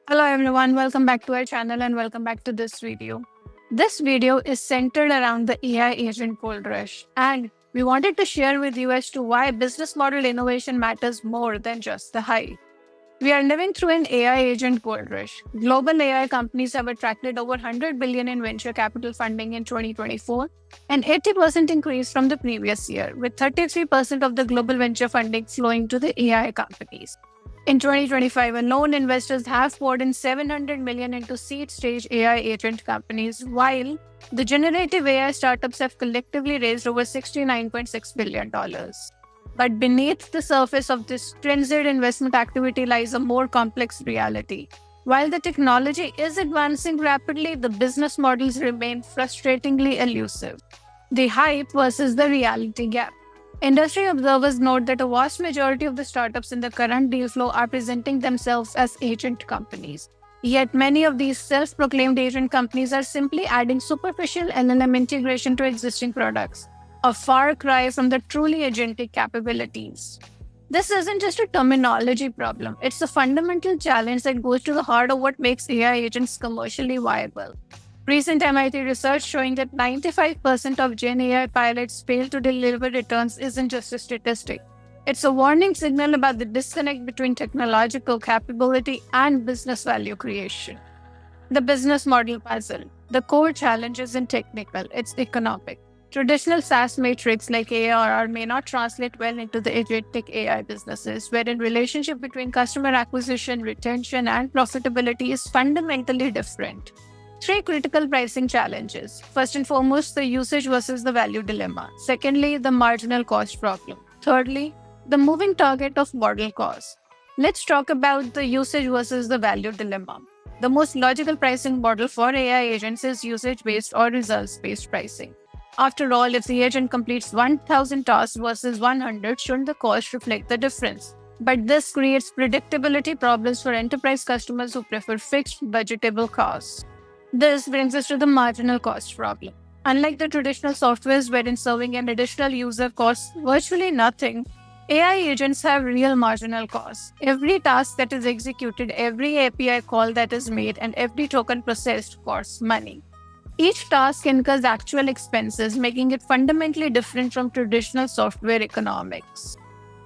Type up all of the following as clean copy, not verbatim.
Hello everyone, welcome back to our channel and welcome back to this video. This video is centered around the AI agent gold rush, and we wanted to share with you as to why business model innovation matters more than just the hype. We are living through an AI agent gold rush. Global AI companies have attracted over 100 billion in venture capital funding in 2024, an 80% increase from the previous year, with 33% of the global venture funding flowing to the AI companies. In 2025 alone, investors have poured in 700 million into seed stage AI agent companies, while the generative AI startups have collectively raised over $69.6 billion. But beneath the surface of this frenzied investment activity lies a more complex reality. While the technology is advancing rapidly, the business models remain frustratingly elusive. The hype versus the reality gap. Industry observers note that a vast majority of the startups in the current deal flow are presenting themselves as agent companies. Yet many of these self-proclaimed agent companies are simply adding superficial LLM integration to existing products, a far cry from the truly agentic capabilities. This isn't just a terminology problem, it's a fundamental challenge that goes to the heart of what makes AI agents commercially viable. Recent MIT research showing that 95% of Gen AI pilots fail to deliver returns isn't just a statistic. It's a warning signal about the disconnect between technological capability and business value creation. The business model puzzle. The core challenge isn't technical, it's economic. Traditional SaaS metrics like ARR may not translate well into the agentic AI businesses, wherein relationship between customer acquisition, retention, and profitability is fundamentally different. Three critical pricing challenges. First and foremost, the usage versus the value dilemma. Secondly, the marginal cost problem. Thirdly, the moving target of model cost. Let's talk about the usage versus the value dilemma. The most logical pricing model for AI agents is usage-based or results-based pricing. After all, if the agent completes 1,000 tasks versus 100, shouldn't the cost reflect the difference? But this creates predictability problems for enterprise customers who prefer fixed, budgetable costs. This brings us to the marginal cost problem. Unlike the traditional softwares wherein serving an additional user costs virtually nothing, AI agents have real marginal costs. Every task that is executed, every API call that is made, and every token processed costs money. Each task incurs actual expenses, making it fundamentally different from traditional software economics.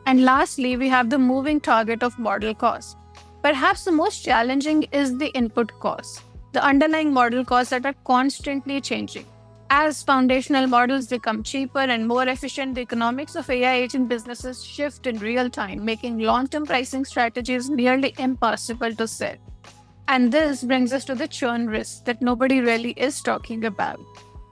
And lastly, we have the moving target of model cost. Perhaps the most challenging is the input cost, the underlying model costs that are constantly changing. As foundational models become cheaper and more efficient, the economics of AI agent businesses shift in real time, making long-term pricing strategies nearly impossible to set. And this brings us to the churn risk that nobody really is talking about.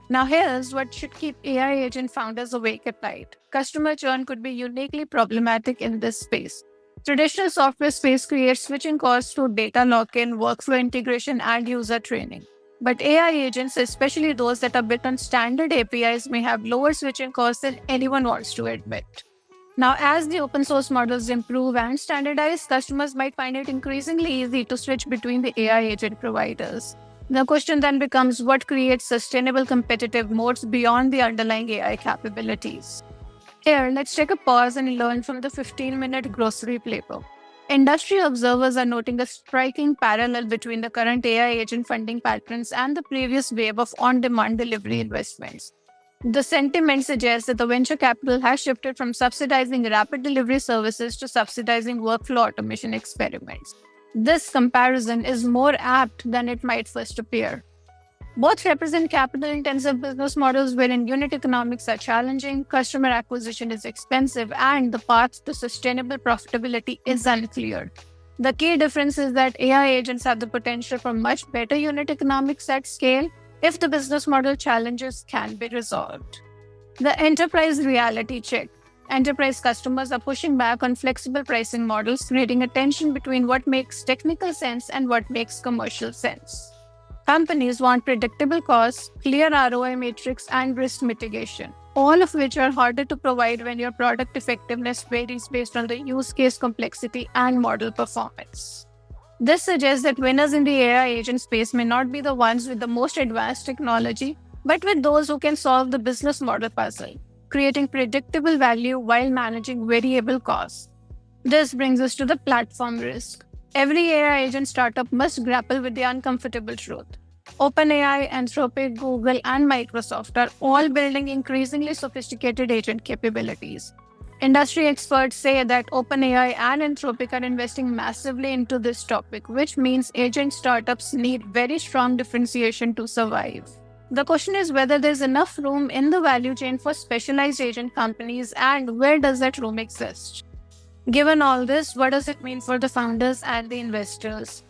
Now, here's what should keep AI agent founders awake at night. Customer churn could be uniquely problematic in this space. Traditional software space creates switching costs through data lock-in, workflow integration, and user training. But AI agents, especially those that are built on standard APIs, may have lower switching costs than anyone wants to admit. Now, as the open source models improve and standardize, customers might find it increasingly easy to switch between the AI agent providers. The question then becomes what creates sustainable competitive moats beyond the underlying AI capabilities. Here, let's take a pause and learn from the 15-minute grocery playbook. Industry observers are noting a striking parallel between the current AI agent funding patterns and the previous wave of on-demand delivery investments. The sentiment suggests that the venture capital has shifted from subsidizing rapid delivery services to subsidizing workflow automation experiments. This comparison is more apt than it might first appear. Both represent capital-intensive business models wherein unit economics are challenging, customer acquisition is expensive, and the path to sustainable profitability is unclear. The key difference is that AI agents have the potential for much better unit economics at scale if the business model challenges can be resolved. The enterprise reality check. Enterprise customers are pushing back on flexible pricing models, creating a tension between what makes technical sense and what makes commercial sense. Companies want predictable costs, clear ROI metrics, and risk mitigation, all of which are harder to provide when your product effectiveness varies based on the use case complexity and model performance. This suggests that winners in the AI agent space may not be the ones with the most advanced technology, but with those who can solve the business model puzzle, creating predictable value while managing variable costs. This brings us to the platform risk. Every AI agent startup must grapple with the uncomfortable truth. OpenAI, Anthropic, Google, and Microsoft are all building increasingly sophisticated agent capabilities. Industry experts say that OpenAI and Anthropic are investing massively into this topic, which means agent startups need very strong differentiation to survive. The question is whether there's enough room in the value chain for specialized agent companies and where does that room exist? Given all this, what does it mean for the founders and the investors?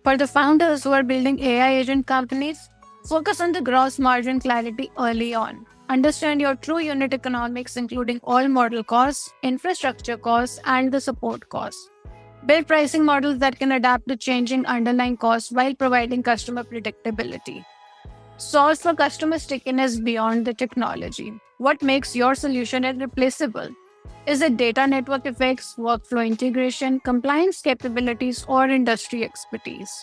For the founders who are building AI agent companies, focus on the gross margin clarity early on. Understand your true unit economics, including all model costs, infrastructure costs, and the support costs. Build pricing models that can adapt to changing underlying costs while providing customer predictability. Solve for customer stickiness beyond the technology. What makes your solution irreplaceable? Is it data network effects, workflow integration, compliance capabilities, or industry expertise?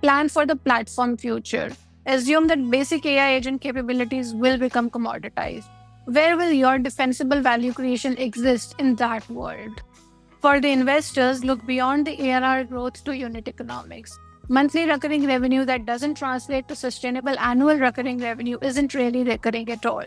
Plan for the platform future. Assume that basic AI agent capabilities will become commoditized. Where will your defensible value creation exist in that world? For the investors, look beyond the ARR growth to unit economics. Monthly recurring revenue that doesn't translate to sustainable annual recurring revenue isn't really recurring at all.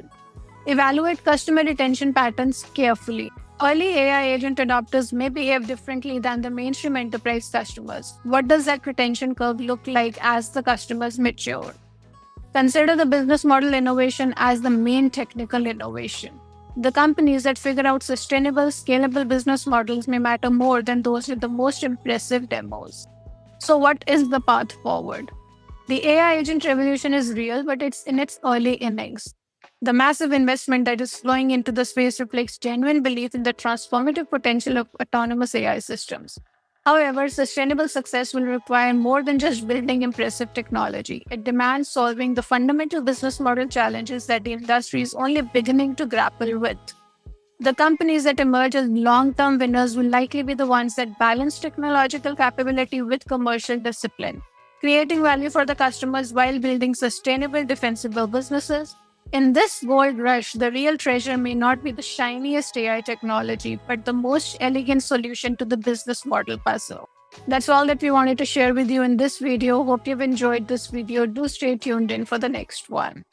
Evaluate customer retention patterns carefully. Early AI agent adopters may behave differently than the mainstream enterprise customers. What does that retention curve look like as the customers mature? Consider the business model innovation as the main technical innovation. The companies that figure out sustainable, scalable business models may matter more than those with the most impressive demos. So, what is the path forward? The AI agent revolution is real, but it's in its early innings. The massive investment that is flowing into the space reflects genuine belief in the transformative potential of autonomous AI systems. However, sustainable success will require more than just building impressive technology. It demands solving the fundamental business model challenges that the industry is only beginning to grapple with. The companies that emerge as long-term winners will likely be the ones that balance technological capability with commercial discipline, creating value for the customers while building sustainable, defensible businesses. In this gold rush, the real treasure may not be the shiniest AI technology, but the most elegant solution to the business model puzzle. That's all that we wanted to share with you in this video. Hope you've enjoyed this video. Do stay tuned in for the next one.